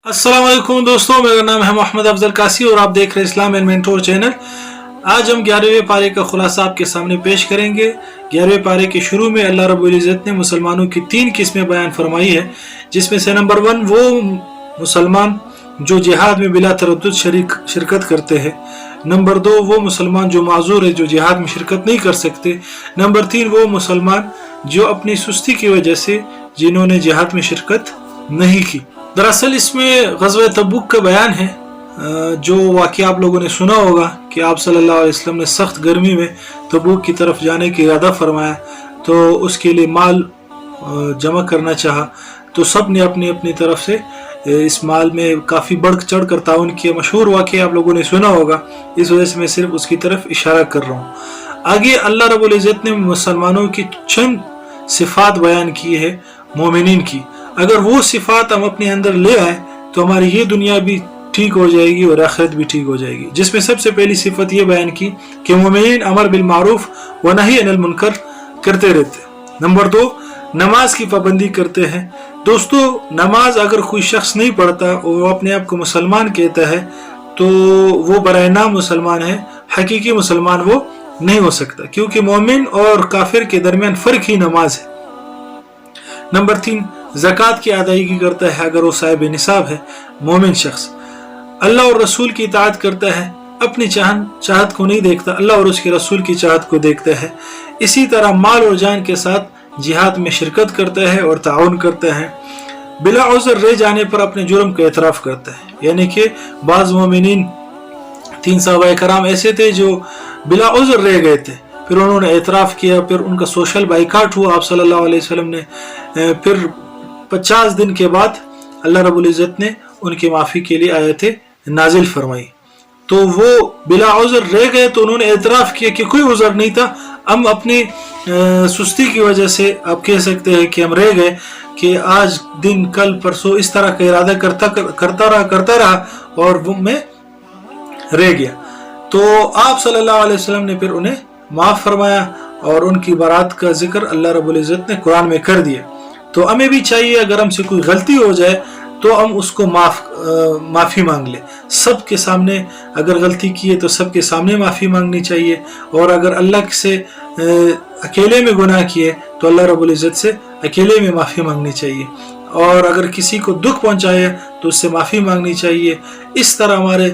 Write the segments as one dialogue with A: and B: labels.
A: अस्सलाम वालेकुम दोस्तों, मेरा नाम है मोहम्मद अफजल कासी और आप देख रहे हैं इस्लाम एंड मेंटोर चैनल। आज हम 11वें पारे का खुलासा आपके सामने पेश करेंगे। 11वें पारे के शुरू में अल्लाह रब्बुल इज़्ज़त ने मुसलमानों की 3 किस्में बयान फरमाई है, जिसमें से नंबर 1 वो मुसलमान जो जिहाद में बिला तरद्दुद शिरकत करते हैं। नंबर 2 वो मुसलमान जो माजूर है, जो जिहाद में शिरकत नहीं कर सकते। नंबर 3 वो मुसलमान जो अपनी सुस्ती की वजह से जिन्होंने जिहाद में शिरकत नहीं की। दरअसल इसमें ग़ज़वा तबूक का बयान है, जो वाक़या आप लोगों ने सुना होगा कि आप सल्लल्लाहु अलैहि वसल्लम ने सख्त गर्मी में तबूक की तरफ जाने की इरादा फरमाया, तो उसके लिए माल जमा करना चाहा, तो सब ने अपनी अपनी तरफ से इस माल में काफ़ी बढ़ चढ़ कर ताउन किया। मशहूर वाक़या आप लोगों ने सुना होगा, इस वजह से मैं सिर्फ उसकी तरफ इशारा कर रहा हूँ। आगे अल्लाह रब्बुल इज़्ज़त ने मुसलमानों की चंद सिफ़ात बयान की है मोमिनीन की। अगर वो सिफ़ात हम अपने अंदर ले आए तो हमारी ये दुनिया भी ठीक हो जाएगी और आखिरत भी ठीक हो जाएगी। जिसमें सबसे पहली सिफत ये बयान की कि मोमिनीन अमर बिल मारूफ व नही अनिल मुनकर करते रहते। नंबर 2 नमाज की पाबंदी करते हैं। दोस्तों, नमाज अगर कोई शख्स नहीं पढ़ता और वो अपने आप को मुसलमान कहता है तो वो बराए नाम मुसलमान है, हकीकी मुसलमान वो नहीं हो सकता, क्योंकि मोमिन और काफिर के दरमियान फ़र्क ही नमाज है। नंबर 3 ज़कात की अदायगी करता है अगर वो साहिब निसाब है। मोमिन शख्स अल्लाह और रसूल की इताअत करता है, अपनी चाहत को नहीं देखता, अल्लाह और उसके रसूल की चाहत को देखता है। इसी तरह माल और जान के साथ जिहाद में शिरकत करता है और ताउन करता है। बिला उज़र रह जाने पर अपने जुर्म का एतराफ़ करता है, यानी कि बाज़ मोमिनीन 3 सहाबाए कराम ऐसे थे जो बिला उज़र रह गए थे, फिर उन्होंने एतराफ़ किया, फिर उनका सोशल बाइकाट हुआ। आप सल्लल्लाहु अलैहि वसल्लम ने फिर 50 दिन के बाद अल्लाह रब्बुल इज़्ज़त ने उनकी माफ़ी के लिए आयतें नाजिल फरमाई। तो वो बिला उज़र रह गए तो उन्होंने एतराफ़ किया कि कोई उज़र नहीं था, हम अपनी सुस्ती की वजह से आप कह सकते हैं कि हम रह गए कि आज दिन कल परसों इस तरह का इरादा करता रहा और वो मैं रह गया। तो आप सल्लल्लाहु अलैहि वसल्लम ने फिर उन्हें माफ़ फरमाया और उनकी बारात का जिक्र अल्लाह रब्बुल इज़्ज़त ने कुरान में कर दिया। तो हमें भी चाहिए अगर हमसे कोई गलती हो जाए तो हम उसको माफ़ी मांग ले। सबके सामने अगर गलती की है तो सबके सामने माफ़ी मांगनी चाहिए, और अगर अल्लाह से अकेले में गुनाह किए तो अल्लाह रब्बुल इज़्ज़त से अकेले में माफ़ी मांगनी चाहिए, और अगर किसी को दुख पहुँचाया तो उससे माफ़ी मांगनी चाहिए। इस तरह हमारे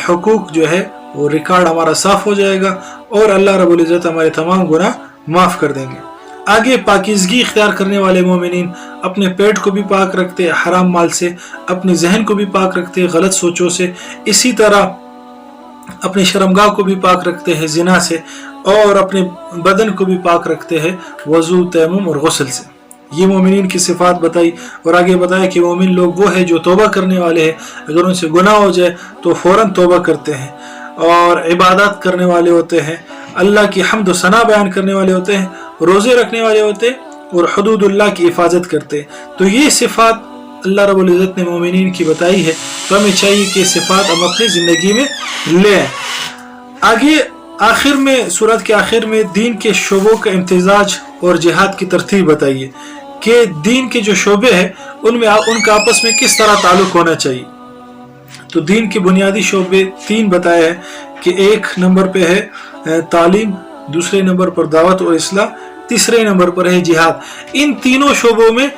A: हुकूक जो है वो रिकॉर्ड हमारा साफ़ हो जाएगा और अल्लाह रब्बुल इज़्ज़त हमारे तमाम गुनाह माफ़ कर देंगे। आगे पाकीज़गी इख्तियार करने वाले मोमिनीन अपने पेट को भी पाक रखते हैं हराम माल से, अपने जहन को भी पाक रखते हैं गलत सोचों से, इसी तरह अपनी शर्मगाह को भी पाक रखते हैं जिना से, और अपने बदन को भी पाक रखते हैं वज़ू, तयम्मुम और गुस्ल से। ये मोमिनीन की सिफ़ात बताई और आगे बताया कि मोमिन लोग वो है जो तौबा करने वाले हैं, अगर उनसे गुनाह हो जाए तो फ़ौरन तौबा करते हैं और इबादत करने वाले होते हैं, अल्लाह की हम्द व सना बयान करने वाले होते हैं, रोज़े रखने वाले होते हैं और हुदूदुल्लाह की हिफाजत करते हैं। तो ये सिफ़ात अल्लाह रब्बुल इज़्ज़त ने मोमिनीन की बताई है, तो हमें चाहिए कि सिफ़ात हम अपनी ज़िंदगी में ले आए। आगे आखिर में सूरत के आखिर में दीन के शोबों का इम्तिजाज और जिहाद की तरतीब बताइए कि दीन के जो शोबे हैं उनमें उनका आपस में किस तरह ताल्लुक़ होना चाहिए। तो दीन के बुनियादी शोबे 3 बताए हैं कि 1 नंबर पे है तालीम, दूसरे नंबर पर दावत और इस्लाह, तीसरे नंबर पर है जिहाद। इन तीनों शोबों में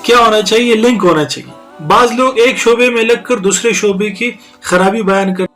A: क्या होना चाहिए? लिंक होना चाहिए। बाज़ लोग एक शोबे में लगकर दूसरे शोबे की खराबी बयान कर,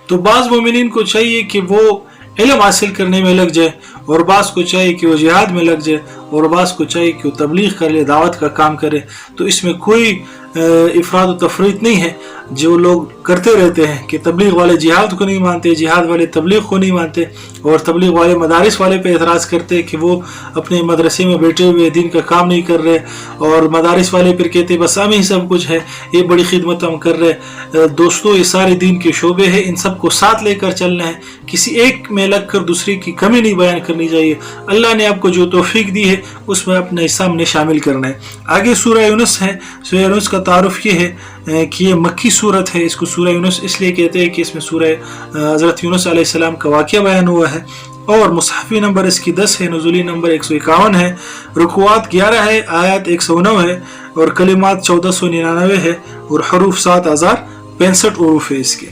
A: तो बाज़ मोमिनीन को चाहिए कि वो इल्म हासिल करने में लग जाए, और बाज़ को चाहिए कि वो जिहाद में लग जाए, और बाज़ को चाहिए कि वो तबलीग कर ले, दावत का काम करे। तो इसमें कोई इफराद व तफरीत नहीं है। जो लोग करते रहते हैं कि तबलीग वाले जिहाद को नहीं मानते, जिहाद वाले तबलीग को नहीं मानते, और तबलीग वाले मदारिस वाले पे एतराज़ करते हैं कि वो अपने मदरसे में बैठे हुए दीन का काम नहीं कर रहे, और मदारिस वाले फिर कहते हैं बस हमें ही सब कुछ है, ये बड़ी खिदमत हम कर रहे। दोस्तों, ये सारे दीन के शोबे हैं, इन सब को साथ लेकर चलना है, किसी एक में लग कर दूसरे की कमी नहीं बयान करनी चाहिए। अल्लाह ने आपको जो तौफीक दी है उसमें अपने हिस्सा हमने शामिल करना है। आगे सूरह यूनुस है। सूरह यूनुस का तारुफ ये है कि ये मक्की सूरत है। इसको सूरह यूनुस इसलिए कहते हैं कि इसमें सूरह हज़रत यूनुस अलैहिस्सलाम का वाक़या बयान हुआ है, और मुसहफ़ी नंबर इसकी 10 है, नुज़ूली नंबर 151 है, रुकुआत 11 है, आयत 109 है, और कलिमात 1499 है, اور حروف 7065 حروف ہے اس کے.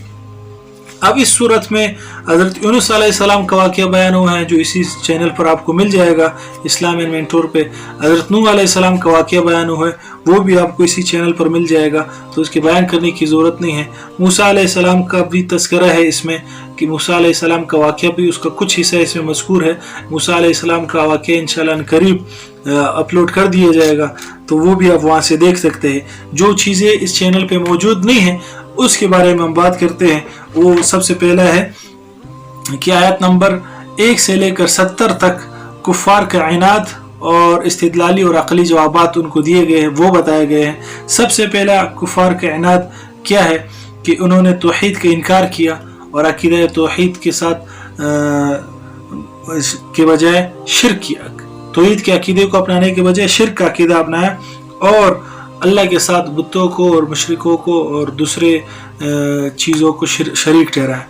A: اب اس صورت میں حضرت یونس علیہ السلام کا واقعہ بیان ہوا ہے جو اسی چینل پر آپ کو مل جائے گا اسلام اینڈ مینٹور پہ. حضرت نوح علیہ السلام کا واقعہ بیان ہوا ہے وہ بھی آپ کو اسی چینل پر مل جائے گا, تو اس کے بیان کرنے کی ضرورت نہیں ہے. موسیٰ علیہ السلام کا بھی تذکرہ ہے اس میں کہ موسیٰ علیہ السلام کا واقعہ بھی اس کا کچھ حصہ اس میں مذکور ہے. موسیٰ علیہ السلام کا واقعہ انشاءاللہ قریب اپلوڈ کر دیا جائے گا تو وہ بھی آپ وہاں سے دیکھ سکتے ہیں. جو چیزیں اس چینل پہ موجود نہیں ہیں اس کے بارے میں ہم بات کرتے ہیں. وہ سب سے پہلا ہے کہ آیت نمبر 1 سے لے کر 70 تک کفار کا عناد اور استدلالی اور عقلی جوابات ان کو دیے گئے ہیں, وہ بتائے گئے ہیں. سب سے پہلا کفار کا عناد کیا ہے کہ انہوں نے توحید کا انکار کیا اور عقیدہ توحید کے ساتھ کے بجائے شرک کیا. توحید کے عقیدے کو اپنانے کے بجائے شرک کا عقیدہ اپنایا اور اللہ کے ساتھ بتوں کو اور مشرکوں کو اور دوسرے چیزوں کو شریک ٹھہرایا.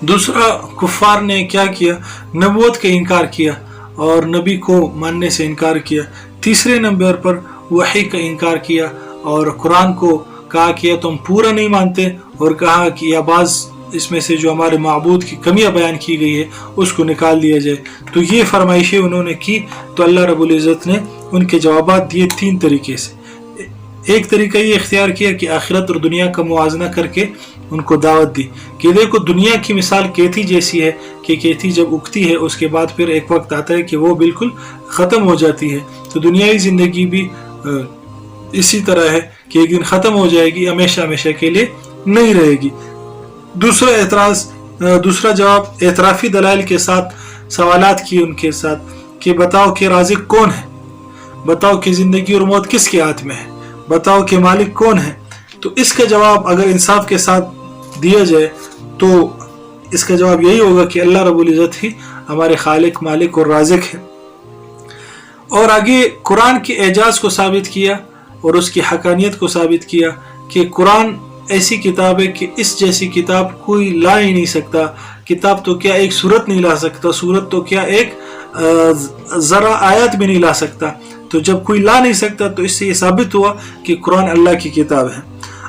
A: دوسرا کفار نے کیا کیا, نبوت کا انکار کیا اور نبی کو ماننے سے انکار کیا. تیسرے نمبر پر وحی کا انکار کیا اور قرآن کو کہا کہ تم پورا نہیں مانتے اور کہا کہ یا بعض اس میں سے جو ہمارے معبود کی کمیاں بیان کی گئی ہے اس کو نکال دیا جائے. تو یہ فرمائشیں انہوں نے کی تو اللہ رب العزت نے ان کے جوابات دیے 3 طریقے سے. ایک طریقہ یہ اختیار کیا کہ آخرت اور دنیا کا موازنہ کر کے ان کو دعوت دی کہ دیکھو دنیا کی مثال کھیتی جیسی ہے کہ کھیتی جب اگتی ہے اس کے بعد پھر ایک وقت آتا ہے کہ وہ بالکل ختم ہو جاتی ہے. تو دنیاوی زندگی بھی اسی طرح ہے کہ ایک دن ختم ہو جائے گی, ہمیشہ ہمیشہ کے لیے نہیں رہے گی. دوسرا جواب اعترافی دلائل کے ساتھ سوالات کیے ان کے ساتھ کہ بتاؤ کہ رازق کون ہے, بتاؤ کہ زندگی اور موت کس کے ہاتھ میں ہے, بتاؤ کہ مالک کون ہے. تو اس کا جواب اگر انصاف کے ساتھ دیا جائے تو اس کا جواب یہی ہوگا کہ اللہ رب العزت ہی ہمارے خالق مالک اور رازق ہے. اور آگے قرآن کے اعجاز کو ثابت کیا اور اس کی حقانیت کو ثابت کیا کہ قرآن ایسی کتاب ہے کہ اس جیسی کتاب کوئی لا ہی نہیں سکتا. کتاب تو کیا ایک سورت نہیں لا سکتا, سورت تو کیا ایک ذرا آیت بھی نہیں لا سکتا. تو جب کوئی لا نہیں سکتا تو اس سے یہ ثابت ہوا کہ قرآن اللہ کی کتاب ہے.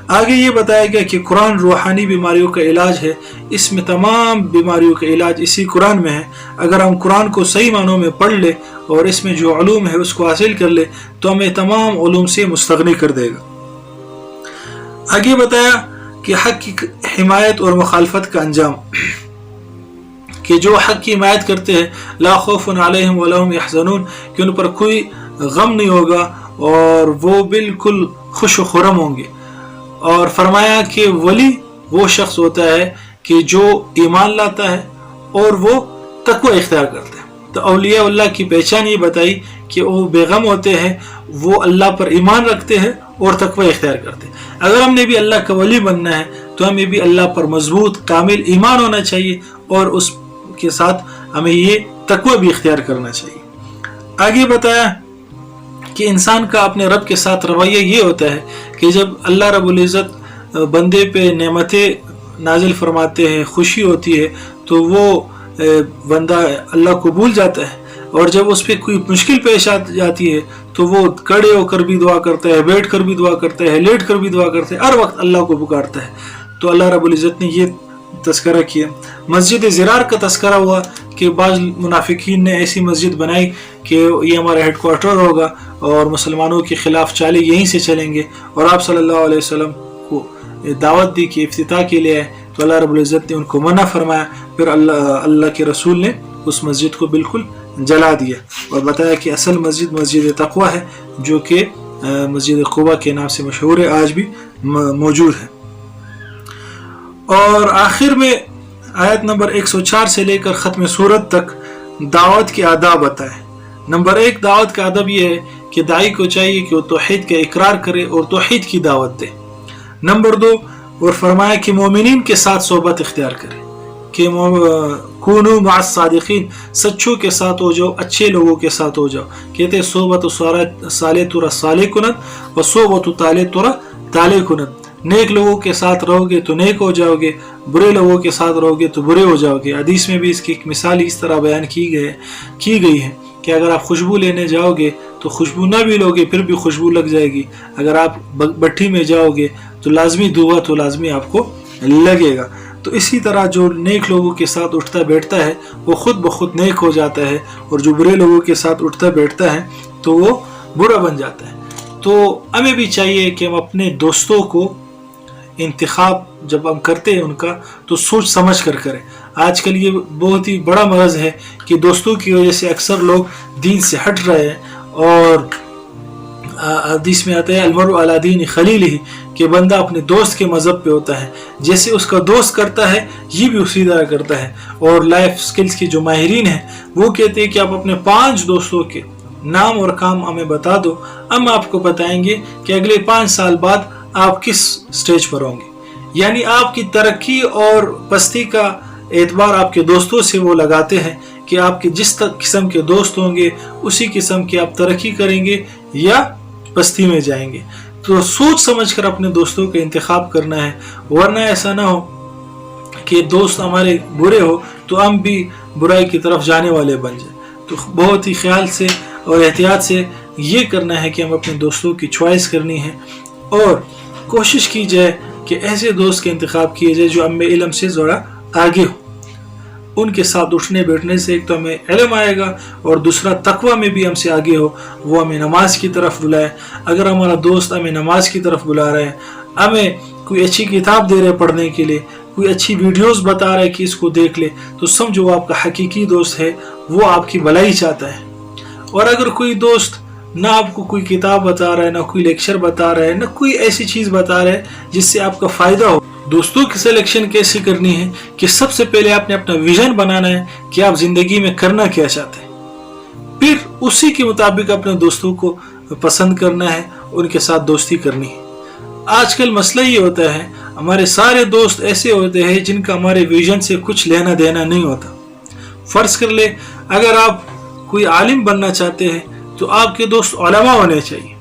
A: آگے یہ بتایا گیا کہ قرآن روحانی بیماریوں کا علاج ہے, اس میں تمام بیماریوں کا علاج اسی قرآن میں ہے. اگر ہم قرآن کو صحیح معنوں میں پڑھ لیں اور اس میں جو علوم ہے اس کو حاصل کر لیں تو ہمیں تمام علوم سے مستغنی کر دے گا. آگے بتایا کہ حق کی حمایت اور مخالفت کا انجام کہ جو حق کی حمایت کرتے ہیں لا خوف علیہم ولا هم يحزنون کہ ان پر کوئی غم نہیں ہوگا اور وہ بالکل خوش و خرم ہوں گے. اور فرمایا کہ ولی وہ شخص ہوتا ہے کہ جو ایمان لاتا ہے اور وہ تقوی اختیار کرتا ہے. تو اولیاء اللہ کی پہچان یہ بتائی کہ وہ بے غم ہوتے ہیں, وہ اللہ پر ایمان رکھتے ہیں اور تقوی اختیار کرتے ہیں. اگر ہم نے بھی اللہ کا ولی بننا ہے تو ہمیں بھی اللہ پر مضبوط کامل ایمان ہونا چاہیے اور اس کے ساتھ ہمیں یہ تقوی بھی اختیار کرنا چاہیے. آگے بتایا کہ انسان کا اپنے رب کے ساتھ رویہ یہ ہوتا ہے کہ جب اللہ رب العزت بندے پہ نعمتیں نازل فرماتے ہیں, خوشی ہوتی ہے تو وہ بندہ اللہ کو بھول جاتا ہے, اور جب اس پہ کوئی مشکل پیش آ جاتی ہے تو وہ کھڑے ہو کر بھی دعا کرتا ہے, بیٹھ کر بھی دعا کرتا ہے, لیٹ کر بھی دعا کرتا ہے, ہر وقت اللہ کو پکارتا ہے. تو اللہ رب العزت نے یہ تذکرہ کیا. مسجد زرار کا تذکرہ ہوا کہ بعض منافقین نے ایسی مسجد بنائی کہ یہ ہمارا ہیڈ کوارٹر ہوگا اور مسلمانوں کے خلاف چالے یہیں سے چلیں گے, اور آپ صلی اللہ علیہ وسلم کو دعوت دی کہ افتتاح کے لیے آئے تو اللہ رب العزت نے ان کو منع فرمایا. پھر اللہ کے رسول نے اس مسجد کو بالکل جلا دیا اور بتایا کہ اصل مسجد مسجد تقوی ہے جو کہ مسجد قباء کے نام سے مشہور ہے, آج بھی موجود ہے. اور آخر میں آیت نمبر 104 سے لے کر ختم سورت تک دعوت کے آداب بتائے. نمبر 1 دعوت کا ادب یہ ہے کہ داعی کو چاہیے کہ وہ توحید کا اقرار کرے اور توحید کی دعوت دے. نمبر 2 اور فرمایا کہ مومنین کے ساتھ صحبت اختیار کرے کہ کونوا مع الصادقین, سچوں کے ساتھ ہو جاؤ, اچھے لوگوں کے ساتھ ہو جاؤ. کہتے صحبت صالح ترا صالح کنت و صحبت طالح ترا طالح کنت. نیک لوگوں کے ساتھ رہو گے تو نیک ہو جاؤ گے, برے لوگوں کے ساتھ رہو گے تو برے ہو جاؤ گے. حدیث میں بھی اس کی ایک مثال اس طرح بیان کی گئی ہے کہ اگر آپ خوشبو لینے جاؤ گے تو खुशबू ना भी लोगे फिर भी खुशबू लग जाएगी। अगर आप भट्टी में जाओगे तो लाजमी धुआं तो लाजमी आपको लगेगा। तो इसी तरह जो नेक लोगों के साथ उठता बैठता है वो खुद ब खुद नेक हो जाता है, और जो बुरे लोगों के साथ उठता बैठता है तो वो बुरा बन जाता है। तो हमें भी चाहिए कि हम अपने दोस्तों को इंतखाब जब हम करते हैं उनका तो सोच समझ कर करें। आजकल ये बहुत ही बड़ा मर्ज है कि दोस्तों की वजह से अक्सर लोग दीन से हट रहे हैं, और हदीस में आता है अलमरु अला दीन खलीलिही, कि बंदा अपने दोस्त के मज़हब पे होता है, जैसे उसका दोस्त करता है ये भी उसी तरह करता है। और लाइफ स्किल्स के जो माहिरीन हैं वो कहते हैं कि आप अपने 5 दोस्तों के नाम और काम हमें बता दो, हम आपको बताएंगे कि अगले 5 साल बाद आप किस स्टेज पर होंगे। यानी आपकी तरक्की और पस्ती का एतबार आपके दोस्तों से वो लगाते हैं कि आपके जिस किस्म के दोस्त होंगे उसी किस्म की आप तरक्की करेंगे या पस्ती में जाएंगे। तो सोच समझ कर अपने दोस्तों का इंतखाब करना है, वरना ऐसा ना हो कि दोस्त हमारे बुरे हो तो हम भी बुराई की तरफ जाने वाले बन जाए। तो बहुत ही ख्याल से और एहतियात से ये करना है कि हम अपने दोस्तों की चॉइस करनी है, और कोशिश की जाए कि ऐसे दोस्त का इंतखाब किए जाए जो हमें इल्म से ज़रा आगे हो। उनके साथ उठने बैठने से एक तो हमें इल्म आएगा, और दूसरा तकवा में भी हमसे आगे हो, वो हमें नमाज की तरफ बुलाए। अगर हमारा दोस्त हमें नमाज की तरफ बुला रहा है, हमें कोई अच्छी किताब दे रहे पढ़ने के लिए, कोई अच्छी वीडियोस बता रहा है कि इसको देख ले, तो समझो वो आपका हकीकी दोस्त है, वो आपकी भलाई चाहता है। और अगर कोई दोस्त ना आपको कोई किताब बता रहा है, ना कोई लेक्चर बता रहा है, ना कोई ऐसी चीज़ बता रहा है जिससे आपका फ़ायदा हो, दोस्तों की सिलेक्शन कैसी करनी है कि सबसे पहले आपने अपना विजन बनाना है कि आप ज़िंदगी में करना क्या चाहते हैं, फिर उसी के मुताबिक अपने दोस्तों को पसंद करना है, उनके साथ दोस्ती करनी है। आजकल मसला ये होता है हमारे सारे दोस्त ऐसे होते हैं जिनका हमारे विजन से कुछ लेना देना नहीं होता। फ़र्ज कर ले अगर आप कोई आलिम बनना चाहते हैं तो आपके दोस्त उलमा होने चाहिए,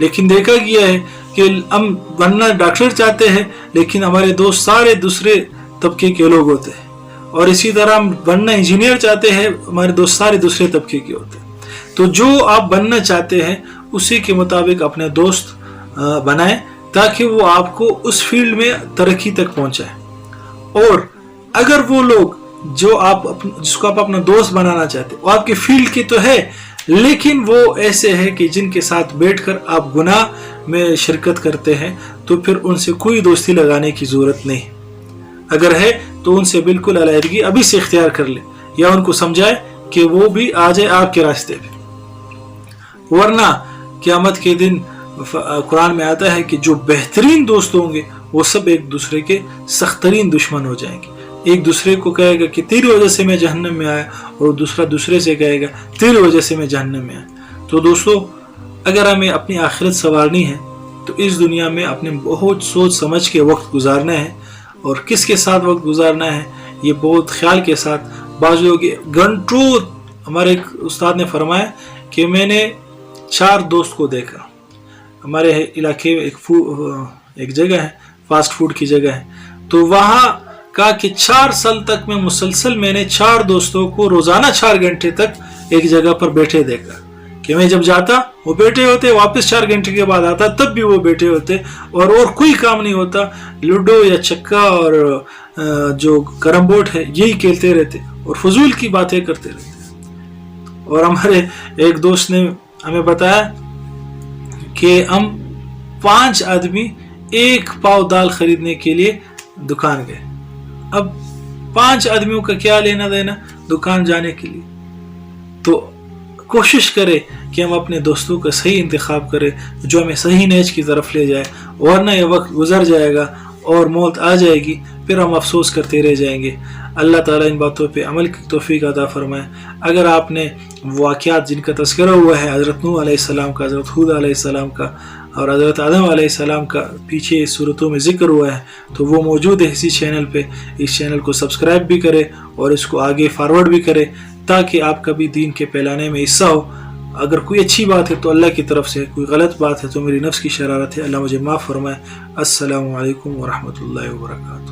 A: लेकिन देखा गया है कि हम बनना डॉक्टर चाहते हैं लेकिन हमारे दोस्त सारे दूसरे तबके के लोग होते हैं, और इसी तरह हम बनना इंजीनियर चाहते हैं, हमारे दोस्त सारे दूसरे तबके के होते हैं। तो जो आप बनना चाहते हैं उसी के मुताबिक अपने दोस्त बनाएं ताकि वो आपको उस फील्ड में तरक्की तक पहुंचाए। और अगर वो लोग जिसको आप अपना दोस्त बनाना चाहते वो आपके फील्ड के तो है, लेकिन वो ऐसे हैं कि जिनके साथ बैठकर आप गुनाह में शिरकत करते हैं, तो फिर उनसे कोई दोस्ती लगाने की ज़रूरत नहीं। अगर है तो उनसे बिल्कुल अलहदगी अभी से इख्तियार कर ले, या उनको समझाए कि वो भी आ जाए आपके रास्ते पे। वरना क़यामत के दिन कुरान में आता है कि जो बेहतरीन दोस्त होंगे वो सब एक दूसरे के सख्तरीन दुश्मन हो जाएंगे। एक दूसरे को कहेगा कि तेरी वजह से मैं जहन्नम में आया, और दूसरा दूसरे से कहेगा तेरी वजह से मैं जहन्नम में आया। तो दोस्तों, अगर हमें अपनी आखिरत संवारनी है तो इस दुनिया में अपने बहुत सोच समझ के वक्त गुजारना है, और किसके साथ वक्त गुजारना है ये बहुत ख्याल के साथ। बाज़ लोग घंटों, हमारे एक उस्ताद ने फरमाया कि मैंने 4 दोस्त को देखा। हमारे इलाके में एक जगह है, फास्ट फूड की जगह है, तो वहाँ कहा कि 4 साल तक मैं मुसलसल मैंने 4 दोस्तों को रोजाना 4 घंटे तक एक जगह पर बैठे देखा कि मैं जब जाता वो बैठे होते, वापस 4 घंटे के बाद आता तब भी वो बैठे होते, और कोई काम नहीं होता, लूडो या चक्का और जो कैरम बोर्ड है यही खेलते रहते और फजूल की बातें करते रहते। और हमारे एक दोस्त ने हमें बताया कि हम 5 आदमी 1 पाव दाल खरीदने के लिए दुकान गए। अब 5 आदमियों का क्या लेना देना दुकान जाने के लिए। तो कोशिश करें कि हम अपने दोस्तों का सही इंतखाब करें जो हमें सही नेच की तरफ ले जाए, वरना ये वक्त गुजर जाएगा और मौत आ जाएगी, फिर हम अफसोस करते रह जाएंगे। अल्लाह ताला इन बातों पे अमल की तौफीक अता फरमाए। अगर आपने वाक़यात जिनका तज़किरा हुआ है हज़रत नूह अलैहिस्सलाम का, हज़रत हूद अलैहिस्सलाम का और हज़रत आदम अलैहिस्सलाम का पीछे इस सूरतों में ज़िक्र हुआ है, तो वो मौजूद है इसी चैनल पे। इस चैनल को सब्सक्राइब भी करें और इसको आगे फॉरवर्ड भी करें ताकि आपका भी दीन के फैलाने में हिस्सा हो। अगर कोई अच्छी बात है तो अल्लाह की तरफ से, कोई गलत बात है तो मेरी नफ्स की शरारत है। अल्लाह मुझे माफ़ फरमाए। अस्सलामु अलैकुम व रहमतुल्लाहि व बरकातुहू।